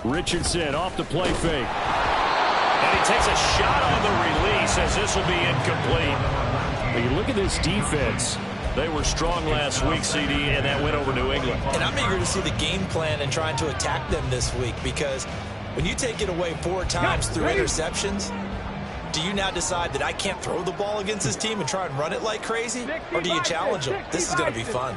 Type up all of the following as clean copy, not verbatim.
Richardson off the play fake. And he takes a shot on the release as this will be incomplete. But you look at this defense. They were strong last week, CD, and that went over New England. And I'm eager to see the game plan and trying to attack them this week, because when you take it away 4 times through interceptions, do you now decide that I can't throw the ball against this team and try and run it like crazy? Or do you challenge them? This is going to be fun.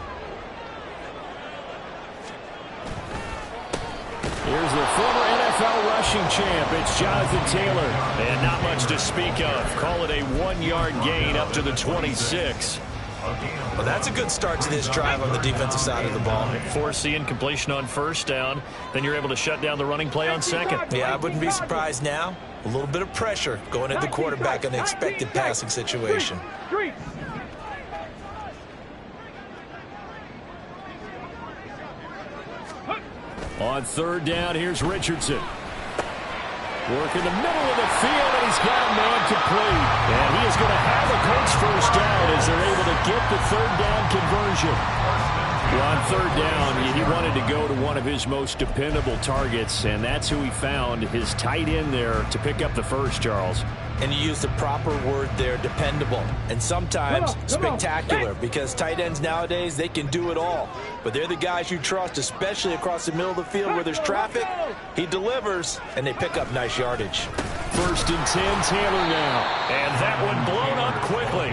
Here's the former NFL rushing champ. It's Jonathan Taylor. And not much to speak of. Call it a 1-yard gain up to the 26. Well, that's a good start to this drive on the defensive side of the ball. Force the incompletion on first down. Then you're able to shut down the running play on second. Yeah, I wouldn't be surprised now. A little bit of pressure going into the quarterback in an expected passing situation. On third down, here's Richardson. Work in the middle of the field, and he's got a man complete. And he is going to have a Colts first down as they're able to get the third down conversion. Well, on third down, he wanted to go to one of his most dependable targets, and that's who he found, his tight end there, to pick up the first, Charles. And you use the proper word there, dependable, and sometimes spectacular, because tight ends nowadays, they can do it all. But they're the guys you trust, especially across the middle of the field where there's traffic. He delivers, and they pick up nice yardage. First and 10, Taylor now. And that one blown up quickly,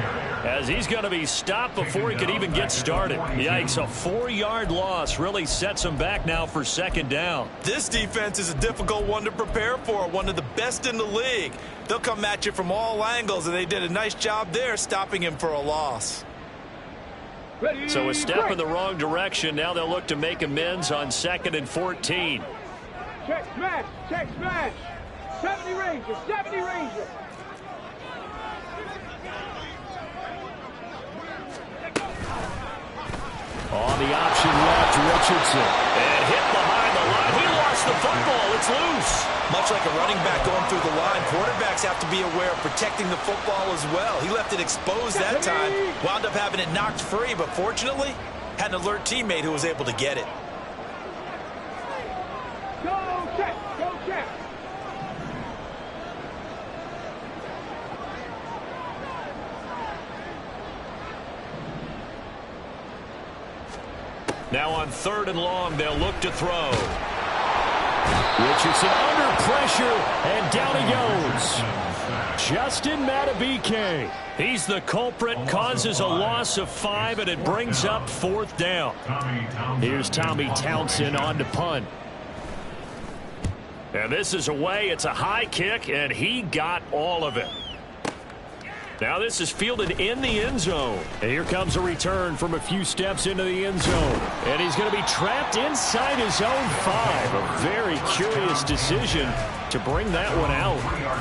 as he's going to be stopped before he could even get started. Yikes, a 4-yard loss really sets him back now for second down. This defense is a difficult one to prepare for, one of the best in the league. They'll come at you from all angles, and they did a nice job there stopping him for a loss. So a step in the wrong direction. Now they'll look to make amends on 2nd and 14. Check smash, 70 Rangers, 70 Rangers. On the option left, Richardson. And hit behind the line. He lost the football. It's loose. Much like a running back going through the line, quarterbacks have to be aware of protecting the football as well. He left it exposed that time, wound up having it knocked free, but fortunately, had an alert teammate who was able to get it. Go check, go check. Now on 3rd and long, they'll look to throw. Richardson under pressure, and down he goes. Justin Matabike. He's the culprit, causes a loss of 5, and it brings up 4th down. Here's Tommy Townsend on to punt. And this is away. It's a high kick, and he got all of it. Now this is fielded in the end zone. And here comes a return from a few steps into the end zone. And he's going to be trapped inside his own 5. A very curious decision to bring that one out.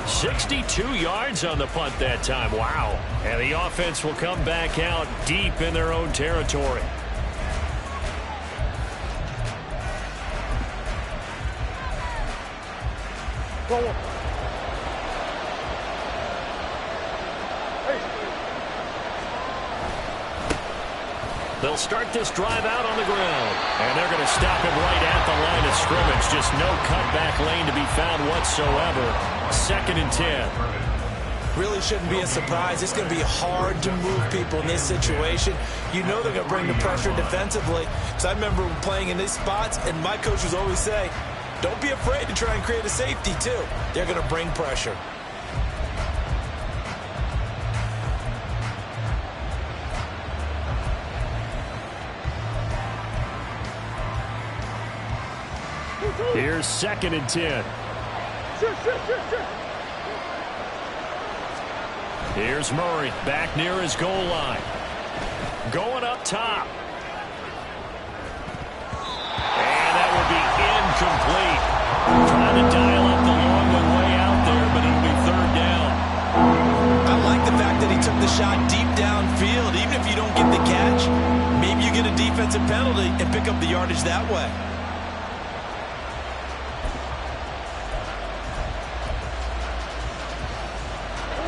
62 yards on the punt that time. Wow. And the offense will come back out deep in their own territory. They'll start this drive out on the ground. And they're going to stop him right at the line of scrimmage. Just no cutback lane to be found whatsoever. 2nd and 10. Really shouldn't be a surprise. It's going to be hard to move people in this situation. You know they're going to bring the pressure defensively. Because I remember playing in these spots, and my coach would always say, don't be afraid to try and create a safety, too. They're going to bring pressure. Here's 2nd and 10. Here's Murray back near his goal line. Going up top. And that will be incomplete. Trying to dial up the long way out there, but it'll be 3rd down. I like the fact that he took the shot deep downfield. Even if you don't get the catch, maybe you get a defensive penalty and pick up the yardage that way.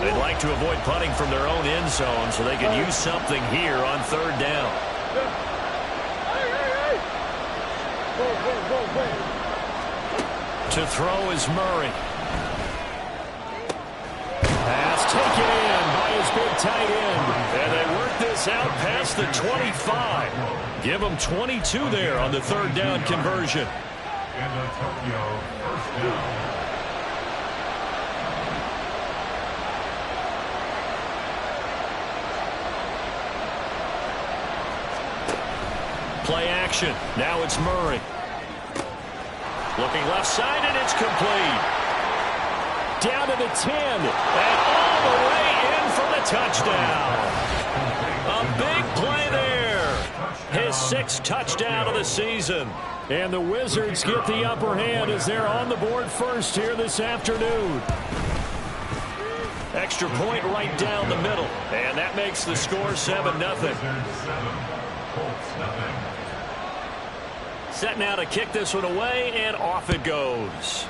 They'd like to avoid punting from their own end zone so they can use something here on 3rd down. To throw is Murray. Pass taken in by his big tight end. And they work this out past the 25. Give them 22 there on the 3rd down conversion. Play action. Now it's Murray. Looking left side, and it's complete. Down to the 10, and all the way in for the touchdown. A big play there. His 6th touchdown of the season. And the Wizards get the upper hand as they're on the board first here this afternoon. Extra point right down the middle, and that makes the score 7-0. Set now to kick this one away, and off it goes.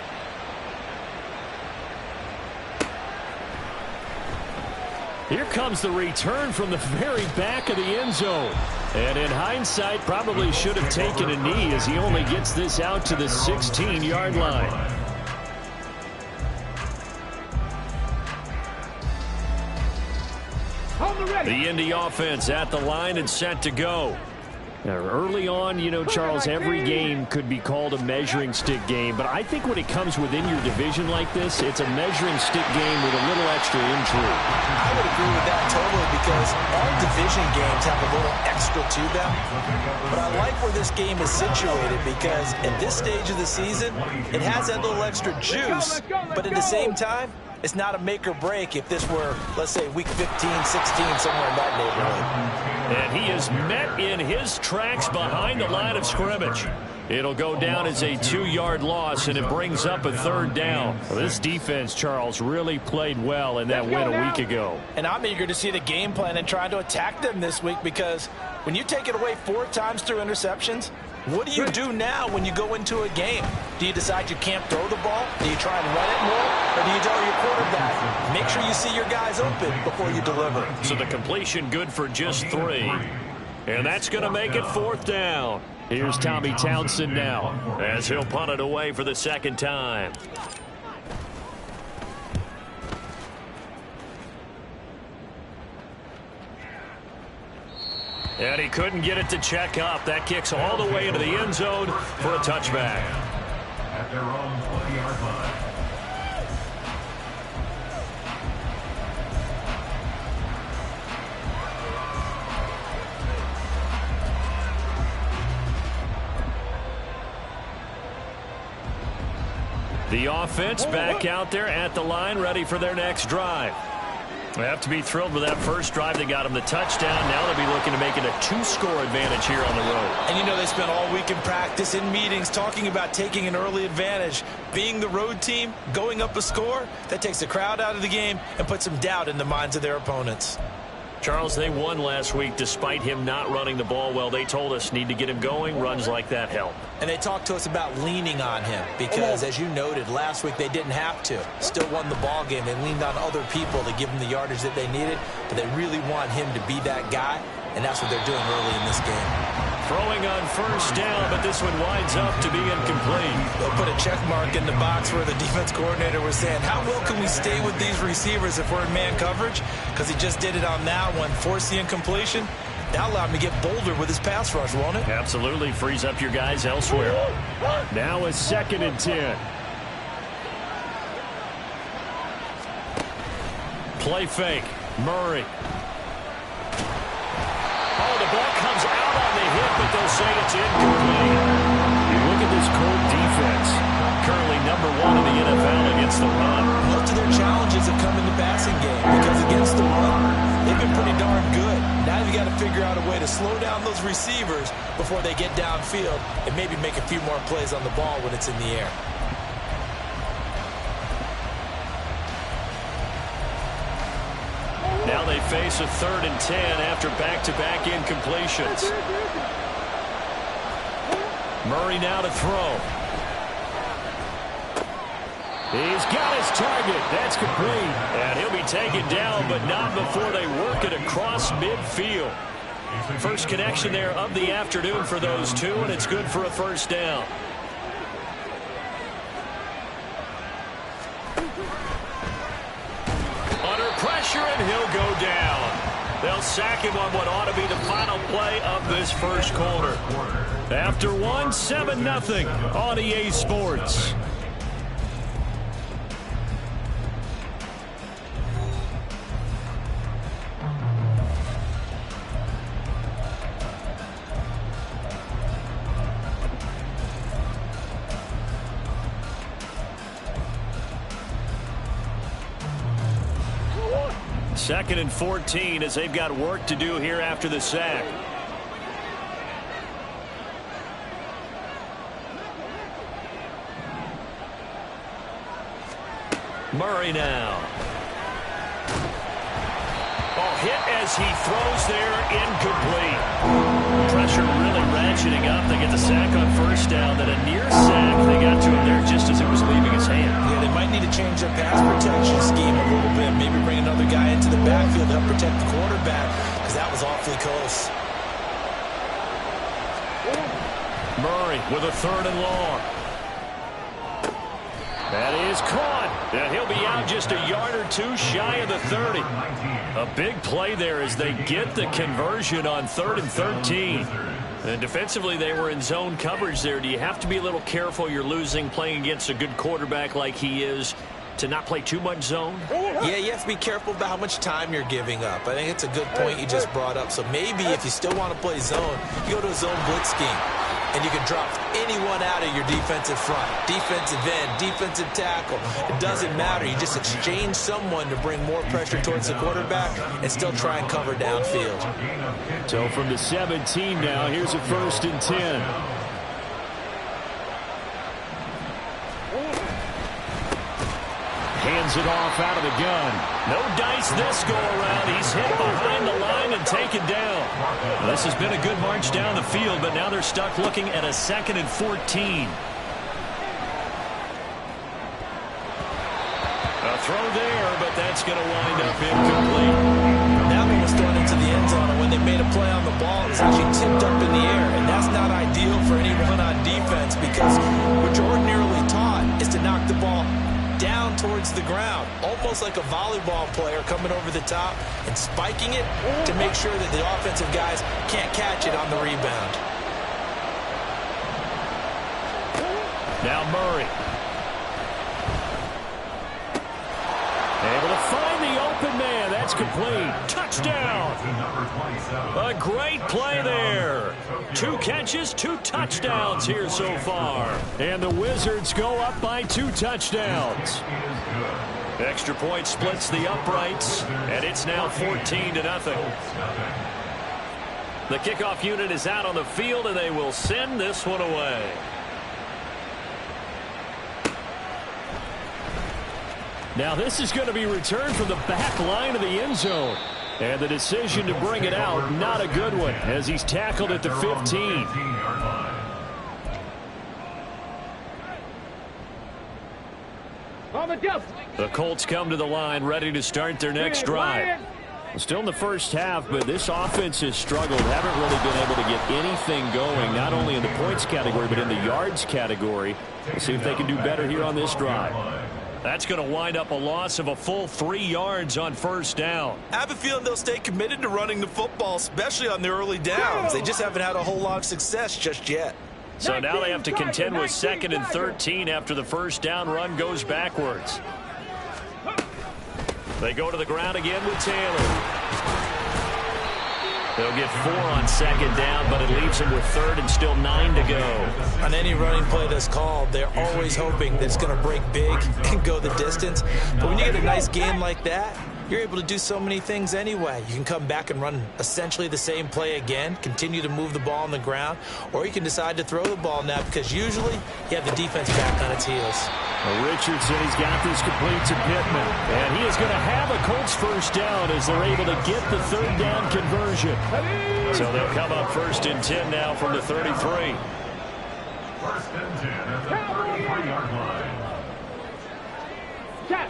Here comes the return from the very back of the end zone. And in hindsight, probably should have taken a knee as he only gets this out to the 16-yard line. The Indy offense at the line and set to go. Now, early on, you know, Charles, every game could be called a measuring stick game. But I think when it comes within your division like this, it's a measuring stick game with a little extra intrigue. I would agree with that totally because all division games have a little extra to them. But I like where this game is situated because at this stage of the season, it has that little extra juice. But at the same time, it's not a make or break if this were, let's say, week 15, 16, somewhere in that neighborhood. And he is met in his tracks behind the line of scrimmage. It'll go down as a 2-yard loss, and it brings up a 3rd down. Well, this defense, Charles, really played well in that win a week ago. And I'm eager to see the game plan and trying to attack them this week because when you take it away 4 times through interceptions, what do you do now when you go into a game? Do you decide you can't throw the ball? Do you try and run it more? Or do you tell your quarterback, make sure you see your guys open before you deliver? So the completion good for just 3. And that's going to make it 4th down. Here's Tommy Townsend now as he'll punt it away for the 2nd time. And he couldn't get it to check up. That kicks all the way into the end zone for a touchback. At their own 20-yard line. The offense back out there at the line, ready for their next drive. They have to be thrilled with that first drive. They got them the touchdown. Now they'll be looking to make it a 2-score advantage here on the road. And you know they spent all week in practice, in meetings, talking about taking an early advantage. Being the road team, going up a score, that takes the crowd out of the game and puts some doubt in the minds of their opponents. Charles, they won last week despite him not running the ball well. They told us need to get him going. Runs like that help. And they talked to us about leaning on him because, as you noted, last week they didn't have to. Still won the ball game. They leaned on other people to give them the yardage that they needed, but they really want him to be that guy, and that's what they're doing early in this game. Throwing on first down, but this one winds up to be incomplete. They'll put a check mark in the box where the defense coordinator was saying, how well can we stay with these receivers if we're in man coverage? Because he just did it on that one, forced the incompletion. That'll allow him to get bolder with his pass rush, won't it? Absolutely. Frees up your guys elsewhere. Now a 2nd and 10. Play fake. Murray. Oh, the ball comes out on the hit, but they'll say it's incomplete. You look at this Colt defense. Currently #1 in the NFL against the run. Most of their challenges have come in the passing game because against the run, they've been pretty darn good. Now you've got to figure out a way to slow down those receivers before they get downfield and maybe make a few more plays on the ball when it's in the air. Now they face a 3rd and 10 after back-to-back incompletions. Murray now to throw. He's got his target. That's complete. And he'll be taken down, but not before they work it across midfield. First connection there of the afternoon for those two, and it's good for a 1st down. pressure, and he'll go down. They'll sack him on what ought to be the final play of this first quarter. After one, 7-0 on EA Sports. Second and 14 as they've got work to do here after the sack. Murray now. Oh, hit as he throws there, incomplete. Pressure really ratcheting up. They get the sack on first down, then a near sack. They got to him there just as it was leaving his hand. Yeah, they might need to change their pass protection scheme a little bit. Maybe bring another guy into the backfield to help protect the quarterback, because that was awfully close. Murray with a 3rd and long. That is caught. And he'll be out just a yard or two shy of the 30. A big play there as they get the conversion on 3rd and 13. And defensively, they were in zone coverage there. Do you have to be a little careful? You're losing playing against a good quarterback like he is to not play too much zone? Yeah, you have to be careful about how much time you're giving up. I think it's a good point you just brought up. So maybe if you still want to play zone, you go to a zone blitz scheme. And you can drop anyone out of your defensive front, defensive end, defensive tackle. It doesn't matter. You just exchange someone to bring more pressure towards the quarterback and still try and cover downfield. So from the 17 now, here's a 1st and 10. Hands it off out of the gun. No dice this go-around. He's hit behind the line and taken down. This has been a good march down the field, but now they're stuck looking at a 2nd and 14. A throw there, but that's going to wind up incomplete. That one was thrown into the end zone, and when they made a play on the ball, it was actually tipped up in the air, and that's not ideal for anyone on defense because what you're ordinarily taught is to knock the ball down towards the ground, almost like a volleyball player coming over the top and spiking it to make sure that the offensive guys can't catch it on the rebound. Now Murray. Able to find the open man. That's complete. Touchdown. A great play there. 2 catches, 2 touchdowns here so far. And the Wizards go up by 2 touchdowns. Extra point splits the uprights, and it's now 14-0. The kickoff unit is out on the field, and they will send this one away. Now this is going to be returned from the back line of the end zone. And the decision to bring it out, not a good one, as he's tackled at the 15. On the jump. The Colts come to the line, ready to start their next drive. Still in the first half, but this offense has struggled. Haven't really been able to get anything going, not only in the points category, but in the yards category. We'll see if they can do better here on this drive. That's going to wind up a loss of a full 3 yards on first down. I have a feeling they'll stay committed to running the football, especially on their early downs. They just haven't had a whole lot of success just yet. So now they have to contend with 2nd and 13 after the first down run goes backwards. They go to the ground again with Taylor. They'll get 4 on 2nd down, but it leaves them with 3rd and still 9 to go. On any running play that's called, they're always hoping that it's going to break big and go the distance. But when you get a nice game like that, you're able to do so many things anyway. You can come back and run essentially the same play again, continue to move the ball on the ground, or you can decide to throw the ball now because usually you have the defense back on its heels. Well, Richardson, he's got this complete to Pittman. And he is going to have a Colts first down as they're able to get the 3rd down conversion. So they'll come up 1st and 10 now from the 33. 1st and 10 at the 33-yard line. Check.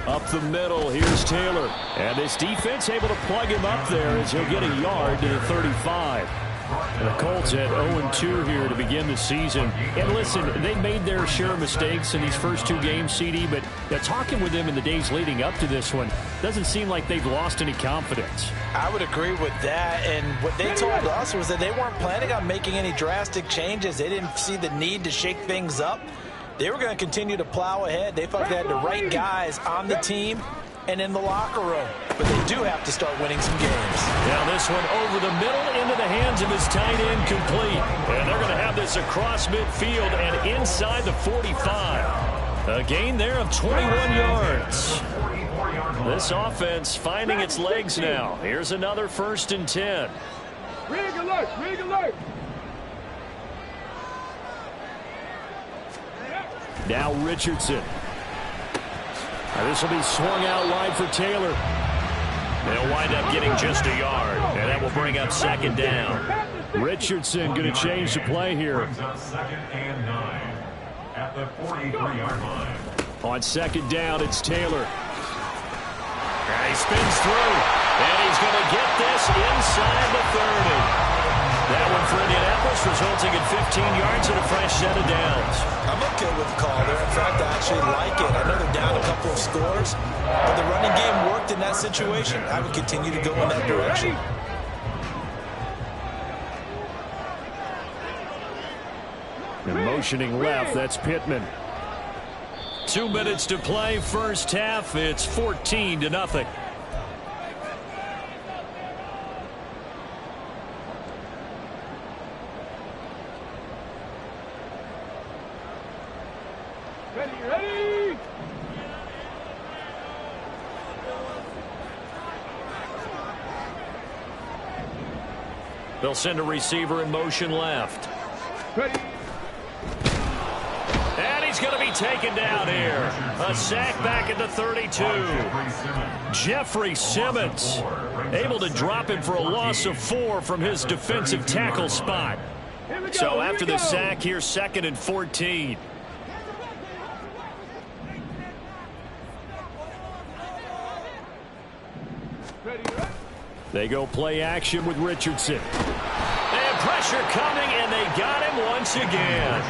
Up the middle, here's Taylor. And this defense able to plug him up there as he'll get a yard to the 35. The Colts at 0-2 here to begin the season. And listen, they made their share of mistakes in these first two games, CD, but talking with them in the days leading up to this one, doesn't seem like they've lost any confidence. I would agree with that, and what they told us was that they weren't planning on making any drastic changes. They didn't see the need to shake things up. They were going to continue to plow ahead. They thought they had the right guys on the team and in the locker room. But they do have to start winning some games. Now this one over the middle into the hands of his tight end, complete. And they're going to have this across midfield and inside the 45. A gain there of 21 yards. This offense finding its legs now. Here's another 1st and 10. Rig alert, rig alert. Now Richardson. This will be swung out wide for Taylor. They'll wind up getting just a yard, and that will bring up 2nd down. Richardson going to change the play here. Brings up 2nd and 9 at the 43-yard line. On 2nd down, it's Taylor. He spins through, and he's going to get this inside the 30. That one for Indianapolis, resulting in 15 yards and a fresh set of downs. I'm okay with the call there. In fact, I actually like it. I know they're down a couple of scores, but the running game worked in that situation. I would continue to go in that direction. And motioning left, that's Pittman. 2 minutes to play, first half. It's 14-0. Ready. They'll send a receiver in motion left. Ready. And he's going to be taken down here. A sack back at the 32. Jeffrey Simmons able to drop him for a loss of 4 from his defensive tackle spot. So after the sack, here's 2nd and 14. They go play action with Richardson. And pressure coming, and they got him once again.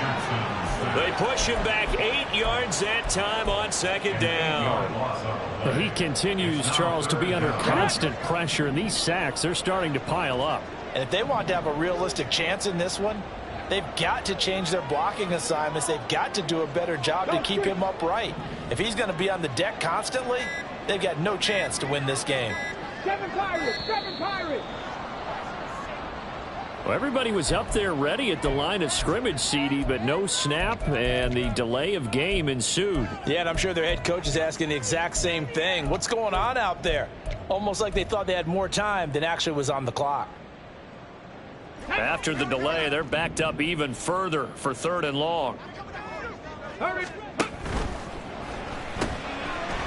They push him back 8 yards that time on 2nd down. He continues, Charles, to be under constant pressure, and these sacks, they're starting to pile up. And if they want to have a realistic chance in this one, they've got to change their blocking assignments. They've got to do a better job to keep him upright. If he's going to be on the deck constantly, they've got no chance to win this game. 7 Pirates, 7 Pirates. Well, everybody was up there ready at the line of scrimmage, CD, but no snap, and the delay of game ensued. Yeah, and I'm sure their head coach is asking the exact same thing. What's going on out there? Almost like they thought they had more time than actually was on the clock. After the delay, they're backed up even further for 3rd and long. Hurry.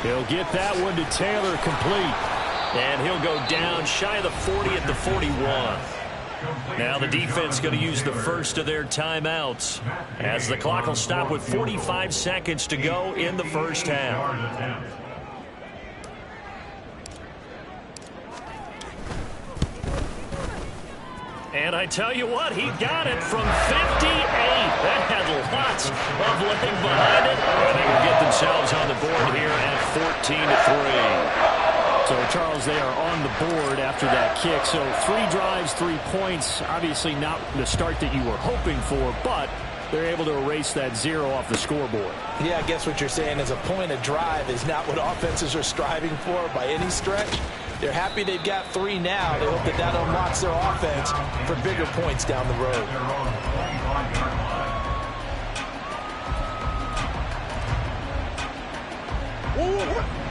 He'll get that one to Taylor, complete. And he'll go down shy of the 40 at the 41. Now the defense going to use the first of their timeouts as the clock will stop with 45 seconds to go in the first half. And I tell you what, he got it from 58. That had lots of leg behind it. And they will get themselves on the board here at 14-3. So, Charles, they are on the board after that kick. So 3 drives, 3 points. Obviously not the start that you were hoping for, but they're able to erase that 0 off the scoreboard. Yeah, I guess what you're saying is a point of drive is not what offenses are striving for by any stretch. They're happy they've got 3 now. They hope that that unlocks their offense for bigger points down the road.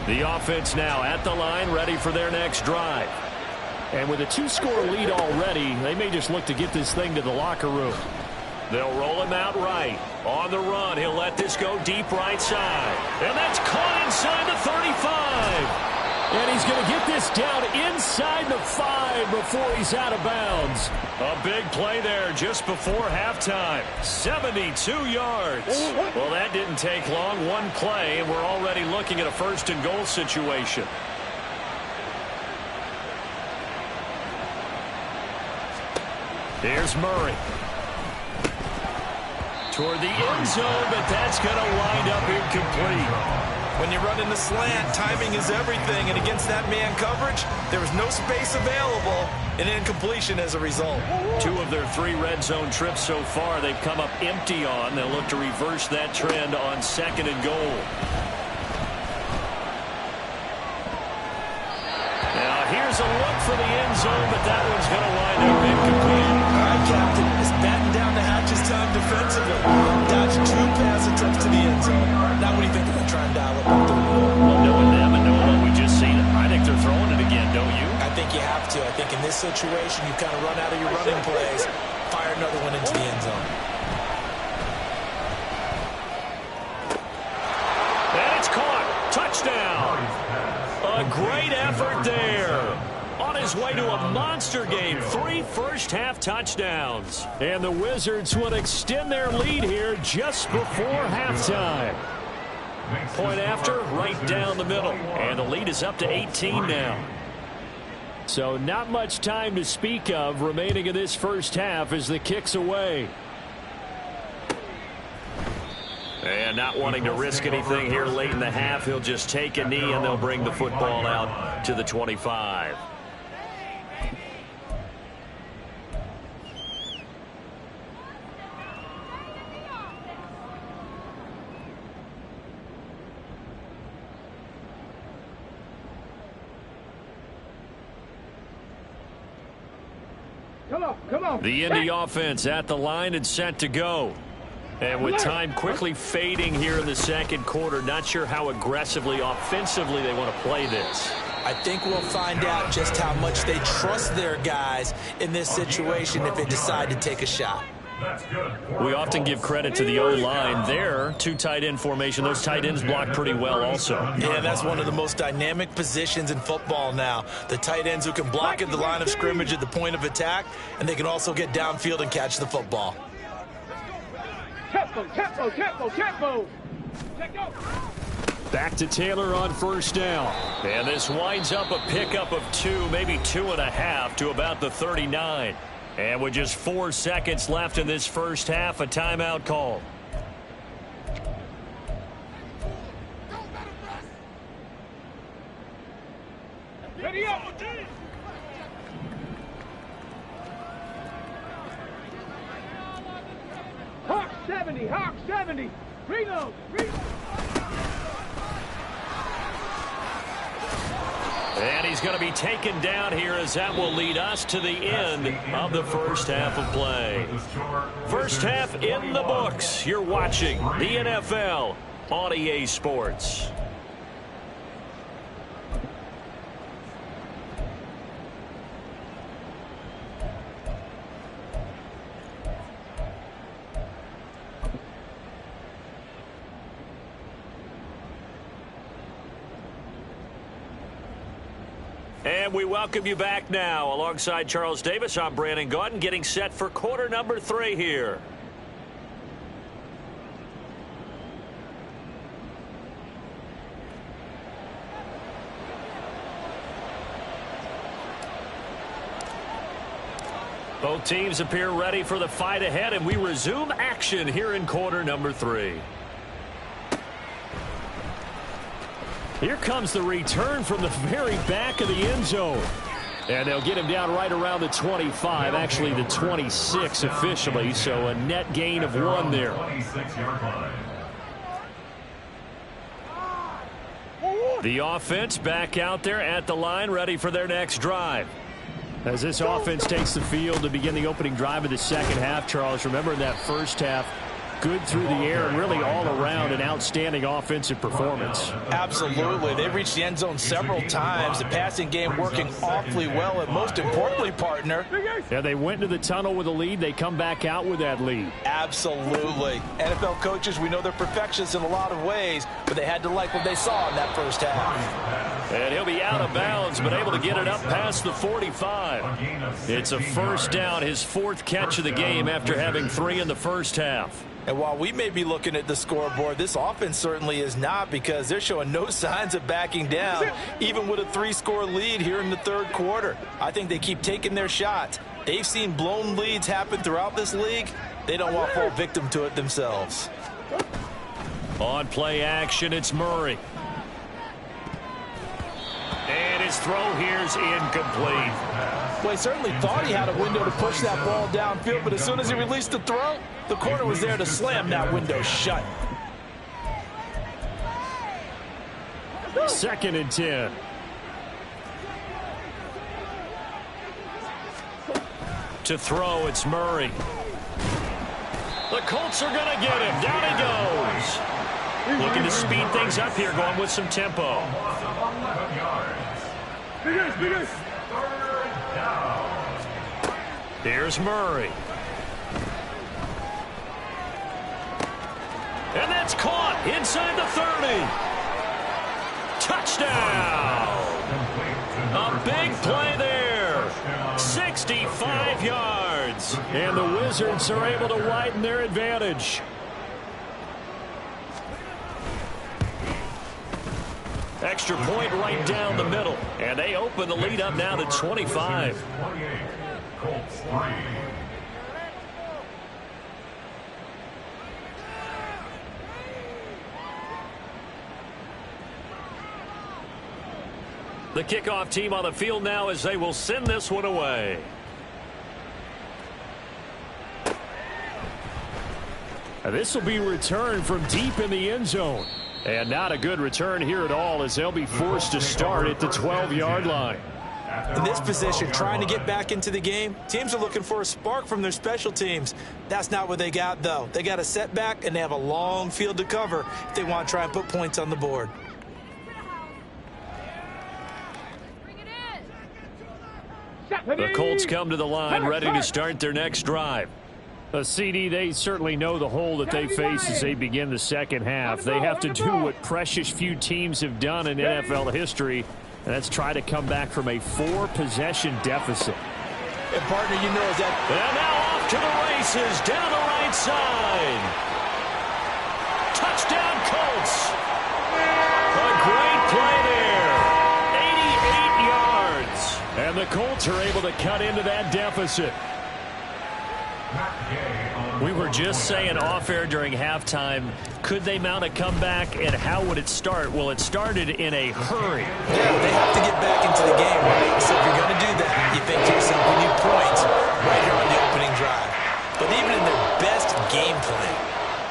The offense now at the line, ready for their next drive. And with a 2-score lead already, they may just look to get this thing to the locker room. They'll roll him out right. On the run, he'll let this go deep right side. And that's caught inside the 35. And he's going to get this down inside the 5 before he's out of bounds. A big play there just before halftime. 72 yards. Well, that didn't take long. One play, and we're already looking at a 1st and goal situation. Here's Murray. Toward the end zone, but that's going to wind up incomplete. When you run in the slant, timing is everything, and against that man coverage, there was no space available, and incompletion as a result. 2 of their 3 red zone trips so far they've come up empty on. They'll look to reverse that trend on 2nd and goal. Now here's a look for the end zone, but that one's going to wind up incomplete. All right, Captain, it's batting down the hatches time defensively. Dodge 2 pass attempts to the end zone. Now what do you think they're going to try and dial up? Well, knowing them and knowing what we just seen, I think they're throwing it again, don't you? I think you have to. I think in this situation, you kind of run out of your running plays, fire another one into the end zone. And it's caught. Touchdown. A great effort there. On his way to a monster game. 3 first-half touchdowns. And the Wizards will extend their lead here just before halftime. Point after, right down the middle. And the lead is up to 18 now. So not much time to speak of remaining in this first half as the kick's away. And not wanting to risk anything here late in the half, he'll just take a knee and they'll bring the football out to the 25. Come on. The Indy offense at the line and set to go. And with time quickly fading here in the second quarter, not sure how aggressively, offensively they want to play this. I think we'll find out just how much they trust their guys in this situation if they decide to take a shot. We often give credit to the O-line there. 2 tight end formation. Those tight ends block pretty well also. Yeah, that's one of the most dynamic positions in football now. The tight ends who can block at the line of scrimmage at the point of attack, and they can also get downfield and catch the football. Tempo. Back to Taylor on first down. And this winds up a pickup of 2, maybe 2.5 to about the 39. And with just 4 seconds left in this first half, a timeout call. Ready up. Hawk 70. Reload. And he's going to be taken down here as that will lead us to the end of the first half of play. First half in the books. You're watching the NFL on EA Sports. And we welcome you back now. Alongside Charles Davis, I'm Brandon Gaudin, getting set for quarter number 3 here. Both teams appear ready for the fight ahead, and we resume action here in quarter number 3. Here comes the return from the very back of the end zone. And they'll get him down right around the 25, actually the 26 officially, so a net gain of 1 there. The offense back out there at the line, ready for their next drive. As this offense takes the field to begin the opening drive of the second half, Charles, remember in that first half, good through the air and really all around an outstanding offensive performance. Absolutely. They've reached the end zone several times. The passing game working awfully well, and most importantly, partner. Yeah, they went into the tunnel with a lead. They come back out with that lead. Absolutely. NFL coaches, we know they're perfectionists in a lot of ways, but they had to like what they saw in that first half. And he'll be out of bounds, but able to get it up past the 45. It's a first down, his 4th catch of the game after having 3 in the first half. And while we may be looking at the scoreboard, this offense certainly is not, because they're showing no signs of backing down, even with a 3-score lead here in the third quarter. I think they keep taking their shots, They've seen blown leads happen throughout this league. They don't want to fall victim to it themselves. On play action, it's Murray. And his throw here's incomplete. Well, he certainly thought he had a window to push that ball downfield, but as soon as he released the throw, the corner was there to slam that window shut. 2nd and 10. To throw, it's Murray. The Colts are going to get him. Down he goes. Looking to speed things up here, going with some tempo. Here's Murray. And that's caught inside the 30. Touchdown. A big play there. 65 yards. And the Wizards are able to widen their advantage. Extra point right down the middle. And they open the lead up now to 25. 28, Colts 3. The kickoff team on the field now as they will send this one away. This will be returned from deep in the end zone. And not a good return here at all, as they'll be forced to start at the 12-yard line. In this position, trying to get back into the game, teams are looking for a spark from their special teams. That's not what they got, though. They got a setback, and they have a long field to cover if they want to try and put points on the board. The Colts come to the line, ready to start their next drive. CD, they certainly know the hole that they face as they begin the second half. They have to do what precious few teams have done in NFL history, and that's try to come back from a 4-possession deficit. And partner, you know that. And now off to the races, down the right side. Touchdown Colts. A great play there. 88 yards. And the Colts are able to cut into that deficit. We were just saying off-air during halftime, could they mount a comeback, and how would it start? Well, it started in a hurry. Yeah, they have to get back into the game, right? So if you're going to do that, you think to yourself, we need points right here on the opening drive. But even in their best game plan,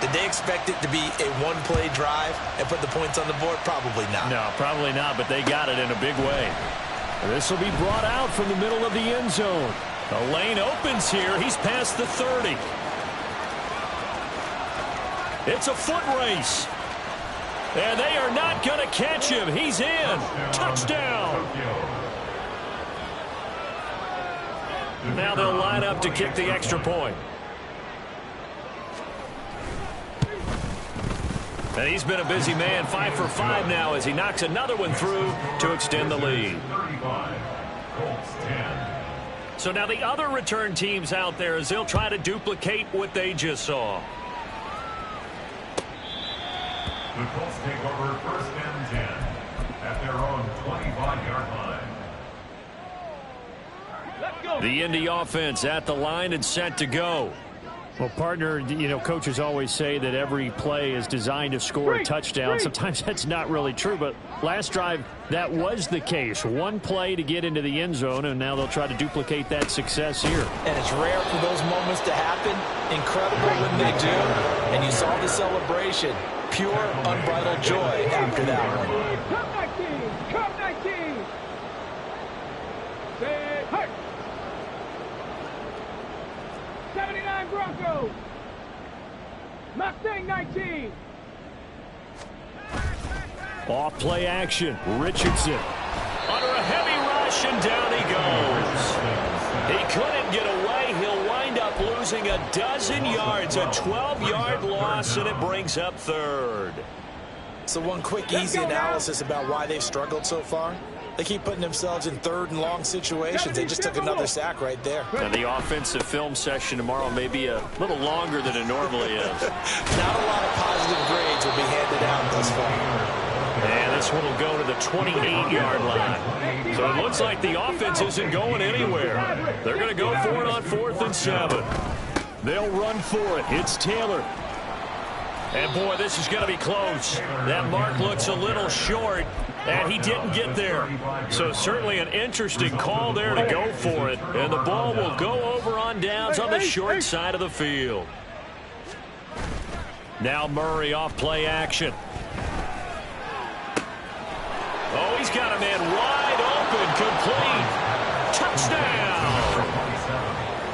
did they expect it to be a one-play drive and put the points on the board? Probably not. No, probably not, but they got it in a big way. This will be brought out from the middle of the end zone. The lane opens here. He's past the 30. It's a foot race. And they are not going to catch him. He's in. Touchdown. Now they'll line up to kick the extra point. And he's been a busy man, 5 for 5 now as he knocks another one through to extend the lead. 35, Colts 10. So now the other return teams out there as they'll try to duplicate what they just saw. The Colts take over 1st and 10 at their own 25-yard line. Let's go. The Indy offense at the line and set to go. Well, partner, you know, coaches always say that every play is designed to score a touchdown. Sometimes that's not really true, but last drive, that was the case. One play to get into the end zone, and now they'll try to duplicate that success here. And it's rare for those moments to happen. Incredible when they do. And you saw the celebration. Pure, unbridled joy after that one. Come 19. Come 19. Say, hurt. 79 Broncos. Mustang 19. Off play action. Richardson. Under a heavy rush, and down he goes. He couldn't get away. He'll wind up losing a dozen yards, a 12-yard loss, and it brings up 3rd. So one quick, easy analysis about why they've struggled so far. They keep putting themselves in 3rd and long situations. They just took another sack right there. And the offensive film session tomorrow may be a little longer than it normally is. Not a lot of positive grades will be handed out thus far. And this this one will go to the 28-yard line. So it looks like the offense isn't going anywhere. They're going to go for it on 4th and 7. They'll run for it. It's Taylor. And, boy, this is going to be close. That mark looks a little short, and he didn't get there. So certainly an interesting call there to go for it. And the ball will go over on downs on the short side of the field. Now Murray off play action. Oh, he's got a man wide open, complete. Touchdown.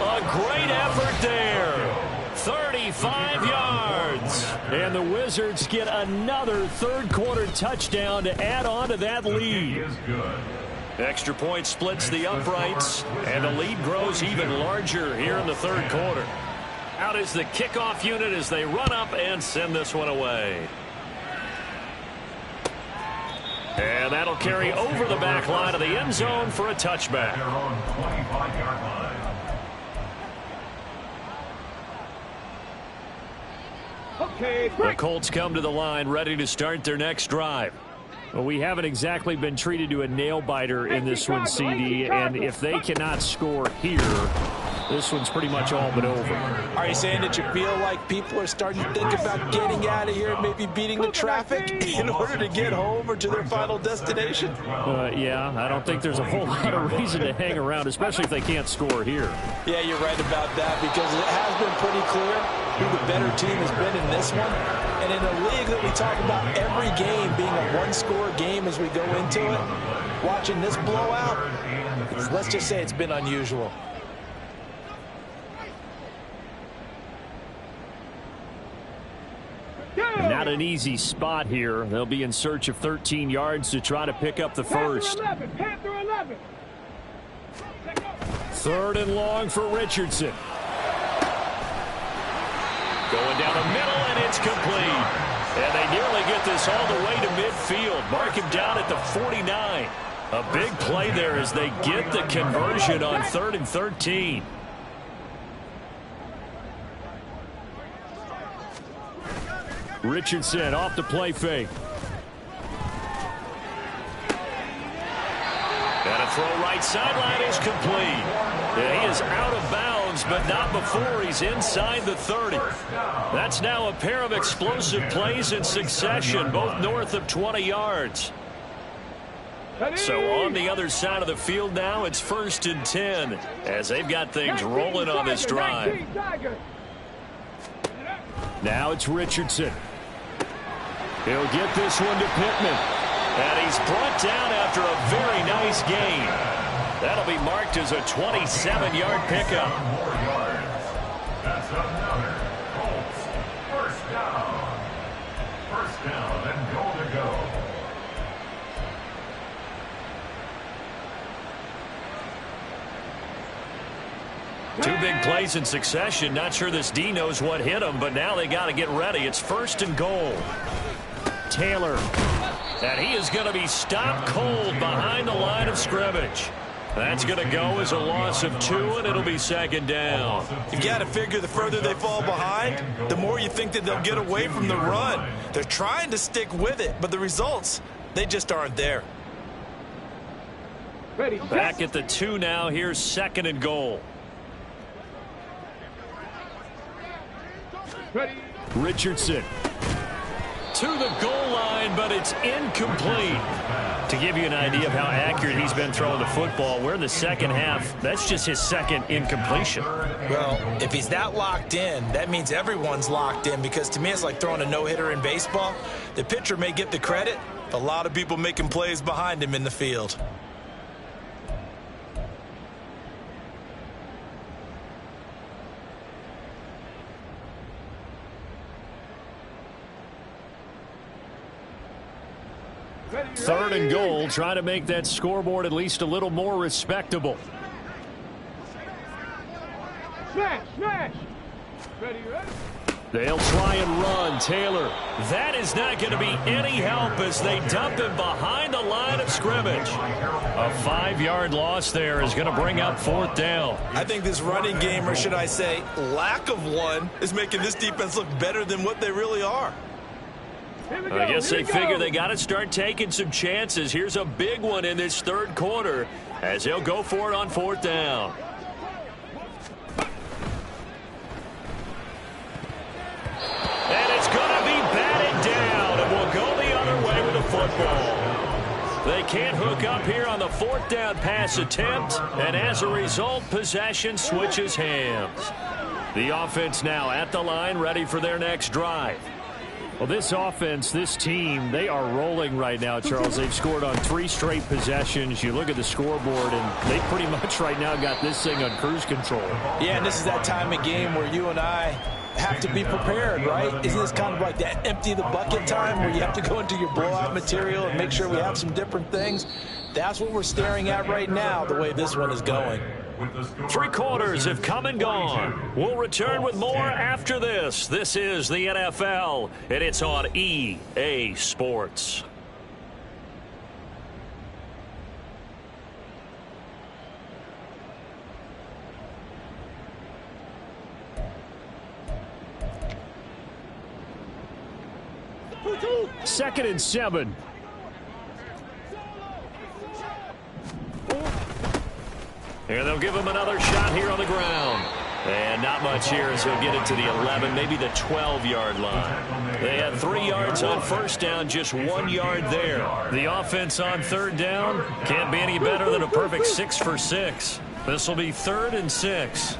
A great effort there. 35 yards. And the Wizards get another third-quarter touchdown to add on to that lead. Extra point splits the uprights, and the lead grows even larger here in the third quarter. Out is the kickoff unit as they run up and send this one away. And that'll carry over the back line of the end zone for a touchback. The Colts come to the line ready to start their next drive. Well, we haven't exactly been treated to a nail-biter in this one, CD, and if they cannot score here, this one's pretty much all but over. Are you saying that you feel like people are starting to think about getting out of here, maybe beating the traffic in order to get home or to their final destination? Yeah, I don't think there's a whole lot of reason to hang around, especially if they can't score here. Yeah, you're right about that, because it has been pretty clear who the better team has been in this one. And in a league that we talk about every game being a one-score game as we go into it, watching this blowout, let's just say it's been unusual. Not an easy spot here. They'll be in search of 13 yards to try to pick up the first. 11. 3rd and long for Richardson. Going down the middle, and it's complete. And they nearly get this all the way to midfield. Mark him down at the 49. A big play there as they get the conversion on 3rd and 13. Richardson off the play fake. And a throw right sideline is complete. Yeah, he is out of bounds, but not before he's inside the 30. That's now a pair of explosive plays in succession, both north of 20 yards. So on the other side of the field now, it's 1st and 10 as they've got things rolling on this drive. Now it's Richardson. He'll get this one to Pittman. And he's brought down after a very nice gain. That'll be marked as a 27-yard pickup. That's another Colts first down. First down and goal to go. Two big plays in succession. Not sure this D knows what hit him, but now they got to get ready. It's 1st and goal. Taylor. And he is going to be stopped cold behind the line of scrimmage. That's going to go as a loss of 2, and it'll be 2nd down. You've got to figure the further they fall behind, the more you think that they'll get away from the run. They're trying to stick with it, but the results, they just aren't there. Back at the 2 now. Here's 2nd and goal. Richardson. To the goal line, but it's incomplete. To give you an idea of how accurate he's been throwing the football, we're in the second half. That's just his 2nd incompletion. Well, if he's that locked in, that means everyone's locked in, because to me it's like throwing a no-hitter in baseball. The pitcher may get the credit, a lot of people making plays behind him in the field. Third and goal, trying to make that scoreboard at least a little more respectable. Smash. Ready. They'll try and run. Taylor. That is not going to be any help as they dump him behind the line of scrimmage. A 5-yard loss there is going to bring up 4th down. I think this running game, or should I say lack of one, is making this defense look better than what they really are. I guess they figure they got to start taking some chances. Here's a big one in this third quarter as they'll go for it on fourth down. And it's going to be batted down, and we'll go the other way with the football. They can't hook up here on the fourth down pass attempt, and as a result, possession switches hands. The offense now at the line, ready for their next drive. Well, this offense, this team, they are rolling right now, Charles. They've scored on 3 straight possessions. You look at the scoreboard, and they pretty much right now got this thing on cruise control. Yeah, and this is that time of game where you and I have to be prepared, right? Isn't this kind of like that empty the bucket time where you have to go into your blowout material and make sure we have some different things? That's what we're staring at right now, the way this one is going. 3 quarters have come and gone. We'll return with more after this. This is the NFL, and it's on EA Sports. Second and 7. And they'll give him another shot here on the ground. And not much here as he'll get it to the 11, maybe the 12-yard line. They had 3 yards on first down, just 1 yard there. The offense on third down can't be any better than a perfect 6 for 6. This will be 3rd and 6.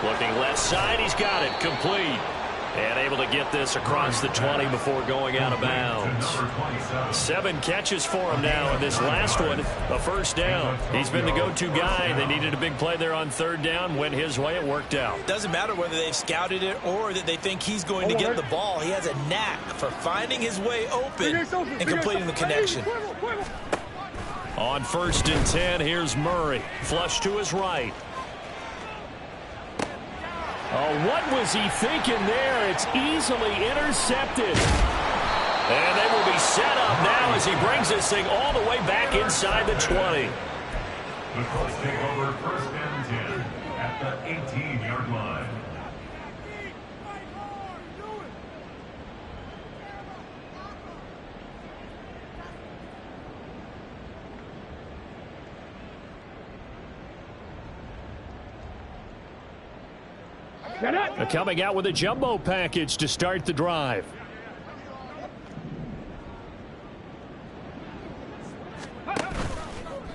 Looking left side, he's got it, complete. And able to get this across the 20 before going out of bounds. 7 catches for him now, and this last one, a first down. He's been the go-to guy. They needed a big play there on third down. Went his way, it worked out. Doesn't matter whether they've scouted it or that they think he's going to get the ball. He has a knack for finding his way open and completing the connection. On 1st and 10, here's Murray. Flush to his right. Oh, what was he thinking there? It's easily intercepted. And they will be set up now as he brings this thing all the way back inside the 20. The Colts take over 1st and 10 at the 18-yard line. Coming out with a jumbo package to start the drive.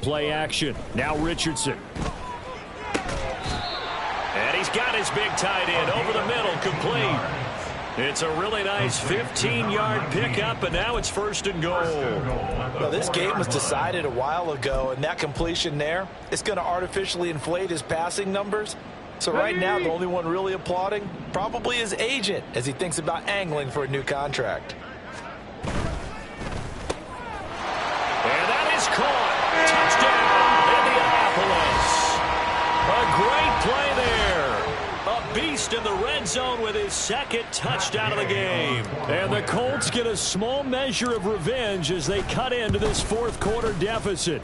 Play action. Now Richardson. And he's got his big tight end over the middle, complete. It's a really nice 15-yard pickup, and now it's 1st and goal. Well, this game was decided a while ago, and that completion there, it's going to artificially inflate his passing numbers. So right now, the only one really applauding probably his agent as he thinks about angling for a new contract. And that is caught. Touchdown, Indianapolis. A great play there. A beast in the red zone with his 2nd touchdown of the game. And the Colts get a small measure of revenge as they cut into this 4th quarter deficit.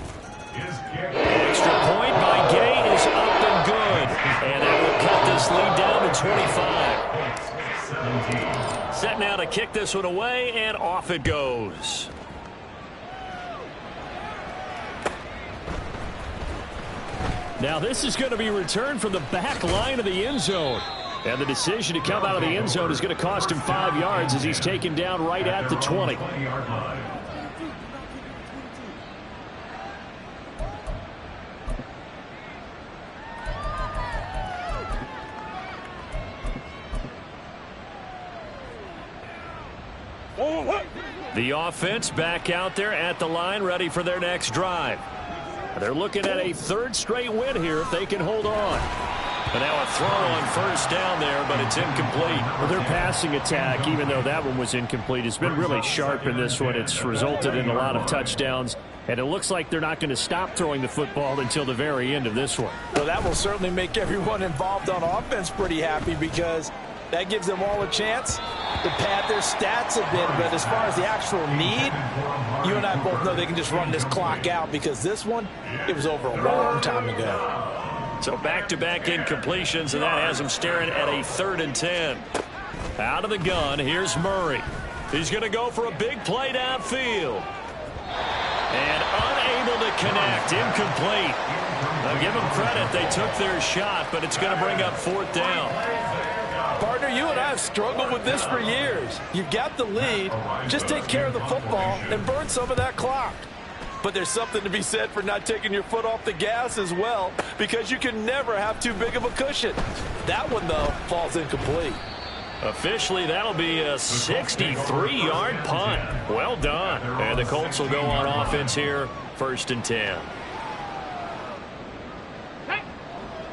Extra point by Gay is up and good. And that will cut this lead down to 25. Set now to kick this one away, and off it goes. Now this is going to be returned from the back line of the end zone. And the decision to come out of the end zone is going to cost him 5 yards as he's taken down right at the 20. The offense back out there at the line, ready for their next drive. They're looking at a 3rd straight win here if they can hold on. But now a throw on 1st down there, but it's incomplete. Well, their passing attack, even though that one was incomplete, has been really sharp in this one. It's resulted in a lot of touchdowns, and it looks like they're not going to stop throwing the football until the very end of this one. Well, that will certainly make everyone involved on offense pretty happy because that gives them all a chance to pad their stats a bit. But as far as the actual need, you and I both know they can just run this clock out because this one, it was over a long time ago. So back-to-back incompletions, and that has them staring at a 3rd and 10. Out of the gun, here's Murray. He's going to go for a big play downfield. And unable to connect, incomplete. Now give them credit, they took their shot, but it's going to bring up 4th down. Partner, you and I have struggled with this for years. You've got the lead, just take care of the football and burn some of that clock. But there's something to be said for not taking your foot off the gas as well, because you can never have too big of a cushion. That one, though, falls incomplete. Officially, that'll be a 63-yard punt. Well done. And the Colts will go on offense here, 1st and 10.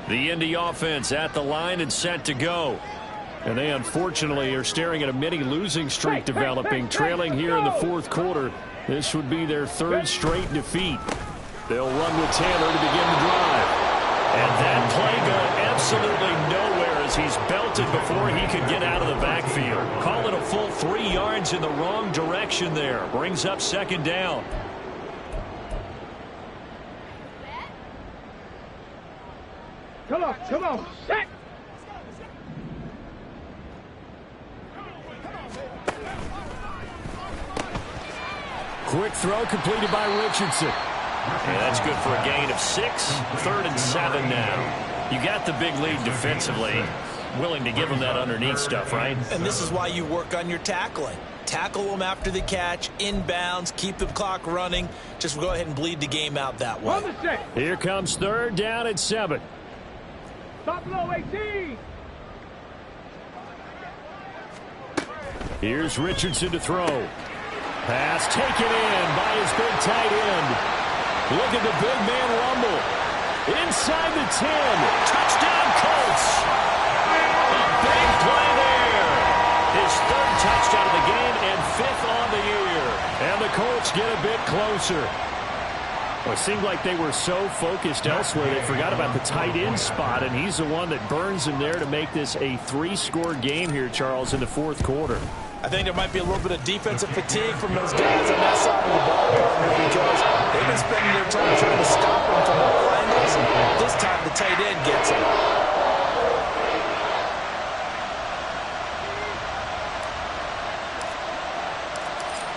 The Indy offense at the line and set to go. And they unfortunately are staring at a mini losing streak developing, trailing here in the 4th quarter. This would be their 3rd straight defeat. They'll run with Taylor to begin the drive. And that play going absolutely nowhere as he's belted before he could get out of the backfield. Call it a full 3 yards in the wrong direction there. Brings up 2nd down. Come on, set. Quick throw completed by Richardson. Yeah, that's good for a gain of 6. 3rd and 7 now. You got the big lead defensively. Willing to give them that underneath stuff, right? And this is why you work on your tackling. Tackle them after the catch, inbounds, keep the clock running. Just go ahead and bleed the game out that way. Here comes 3rd down at 7. Stop low, 18. Here's Richardson to throw. Pass taken in by his big tight end. Look at the big man rumble. Inside the 10. Touchdown, Colts. A big play there. His 3rd touchdown of the game and 5th on the year. And the Colts get a bit closer. Well, it seemed like they were so focused elsewhere they forgot about the tight end spot, and he's the one that burns him there to make this a 3-score game here, Charles, in the 4th quarter. I think there might be a little bit of defensive fatigue from those guys on that side of the ball, partner, because they've been spending their time trying to stop him from all angles, and this time the tight end gets him.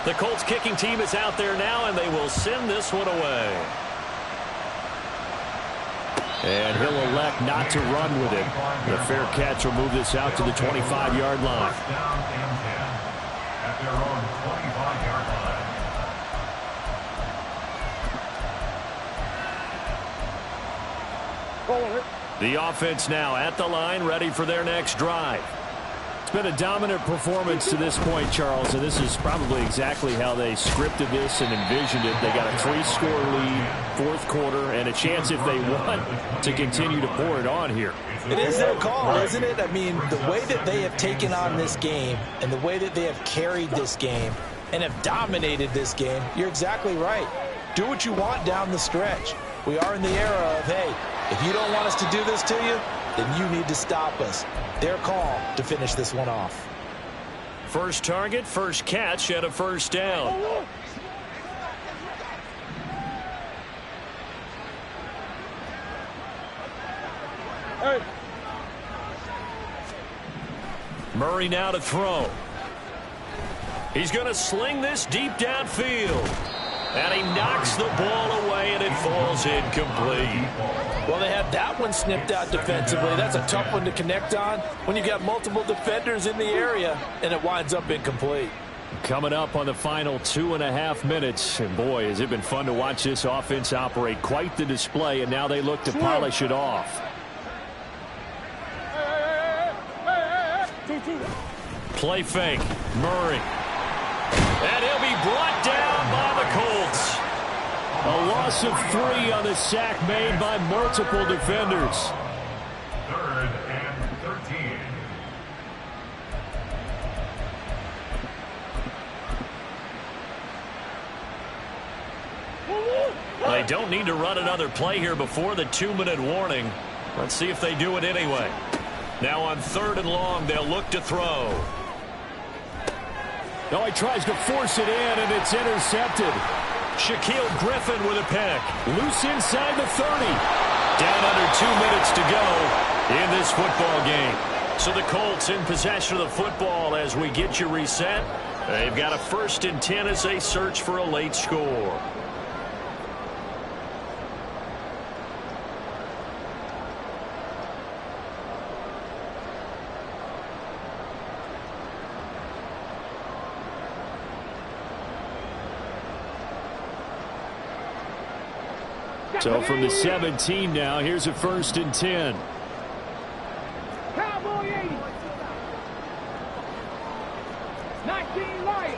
The Colts kicking team is out there now, and they will send this one away. And he'll elect not to run with it. The fair catch will move this out to the 25-yard line. At their own 25-yard line. The offense now at the line, ready for their next drive. It's been a dominant performance to this point, Charles, and this is probably exactly how they scripted this and envisioned it. They got a 3-score lead, 4th quarter, and a chance if they want to continue to pour it on here. It is their call, isn't it? I mean, the way that they have taken on this game and the way that they have carried this game and have dominated this game, you're exactly right. Do what you want down the stretch. We are in the era of, hey, if you don't want us to do this to you, then you need to stop us. Their call to finish this one off. First target, first catch, and a 1st down. Hey. Murray now to throw. He's going to sling this deep downfield. And he knocks the ball away, and it falls incomplete. Well, they had that one snipped out defensively. That's a tough one to connect on when you got multiple defenders in the area, and it winds up incomplete. Coming up on the final 2.5 minutes, and boy, has it been fun to watch this offense operate. Quite the display, and now they look to polish it off. Play fake, Murray. And he'll be brought down by the Colts. A loss of 3 on the sack made by multiple defenders. 3rd and 13. They don't need to run another play here before the 2-minute warning. Let's see if they do it anyway. Now on 3rd and long, they'll look to throw. No, he tries to force it in, and it's intercepted. Shaquille Griffin with a pick. Loose inside the 30. Down under 2 minutes to go in this football game. So the Colts in possession of the football as we get you reset. They've got a 1st and 10 as they search for a late score. So from the 17 now, here's a 1st and 10. Cowboy 80. 19 Lions.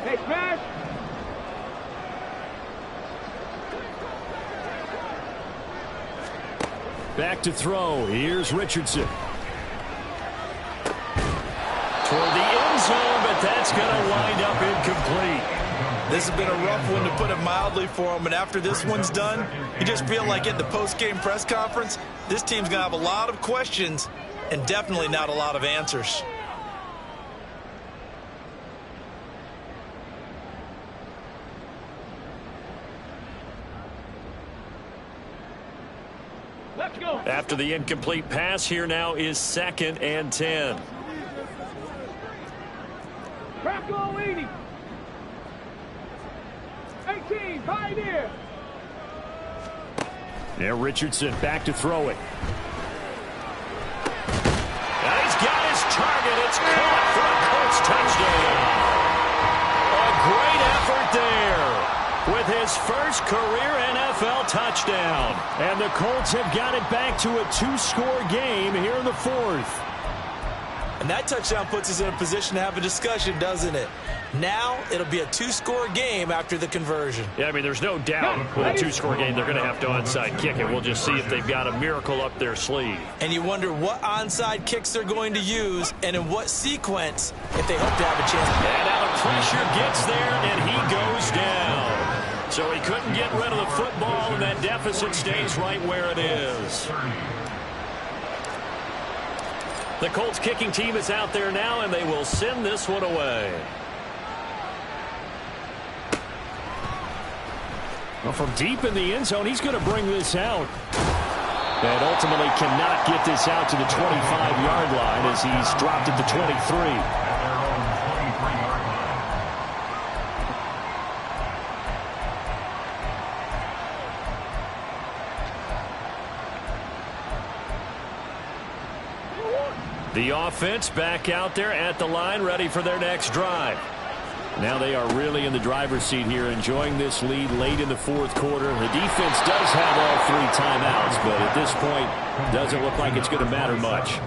Hey, smash. Back to throw. Here's Richardson. Toward the end zone, but that's going to wind up incomplete. This has been a rough one, to put it mildly, for him. And after this one's done, you just feel like at the post-game press conference, this team's going to have a lot of questions and definitely not a lot of answers. Let's go. After the incomplete pass, here now is 2nd and 10. Crackle 80. 18, Pioneer. Now Richardson back to throw it. And he's got his target. It's caught for a Colts touchdown. A great effort there with his first career NFL touchdown. And the Colts have got it back to a 2-score game here in the 4th. And that touchdown puts us in a position to have a discussion, doesn't it? Now it'll be a 2-score game after the conversion. Yeah, I mean, there's no doubt with a 2-score game, they're going to have to onside kick it. We'll just see if they've got a miracle up their sleeve. And you wonder what onside kicks they're going to use and in what sequence if they hope to have a chance. And now the pressure gets there, and he goes down. So he couldn't get rid of the football, and that deficit stays right where it is. The Colts kicking team is out there now, and they will send this one away. Well, from deep in the end zone, he's going to bring this out. And ultimately cannot get this out to the 25-yard line as he's dropped at the 23. The offense back out there at the line, ready for their next drive. Now they are really in the driver's seat here, enjoying this lead late in the 4th quarter. The defense does have all 3 timeouts, but at this point, doesn't look like it's going to matter much.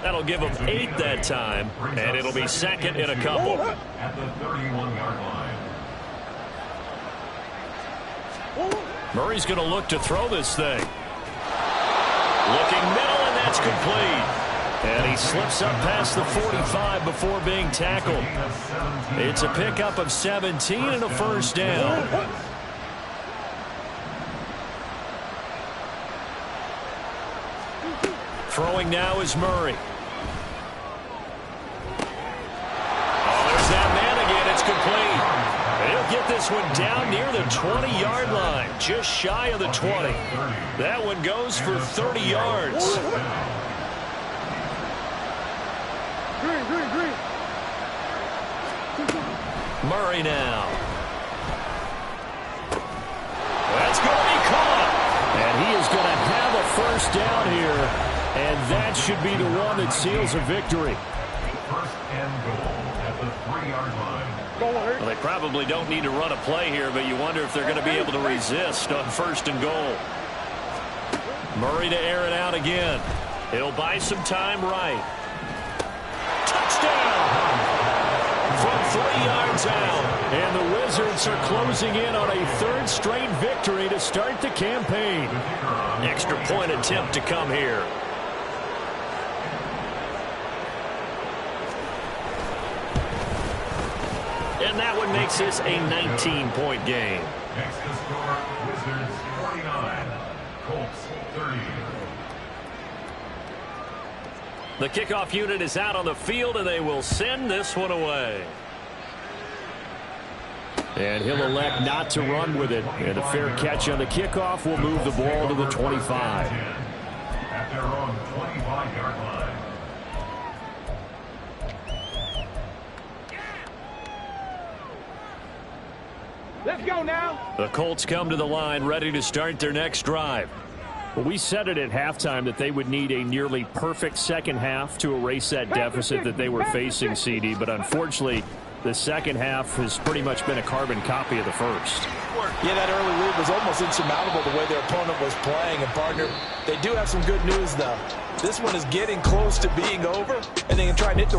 That'll give them 8 that time, and it'll be 2nd and a couple. At the 31-yard line. Murray's going to look to throw this thing. Looking middle, and that's complete. And he slips up past the 45 before being tackled. It's a pickup of 17 and a 1st down. Throwing now is Murray. Oh, there's that man again. It's complete. And he'll get this one down near the 20-yard line, just shy of the 20. That one goes for 30 yards. Murray now. That's going to be caught. And he is going to have a 1st down here. And that should be the one that seals a victory. 1st and goal at the 3-yard line. Well, they probably don't need to run a play here, but you wonder if they're going to be able to resist on 1st and goal. Murray to air it out again. He'll buy some time right. Touchdown! From 3 yards out. And the Wizards are closing in on a 3rd straight victory to start the campaign. Extra point attempt to come here. And that one makes this a 19-point game. Next to score, Wizards 49, Colts 30. The kickoff unit is out on the field, and they will send this one away. And he'll elect not to run with it. And a fair catch on the kickoff will move the ball to the 25. At their own 25-yard line. Let's go now. The Colts come to the line ready to start their next drive. Well, we said it at halftime that they would need a nearly perfect second half to erase that deficit that they were facing, CD. But unfortunately, the second half has pretty much been a carbon copy of the first. Yeah, that early lead was almost insurmountable the way their opponent was playing. And, partner, they do have some good news, though. This one is getting close to being over, and they can try and hit the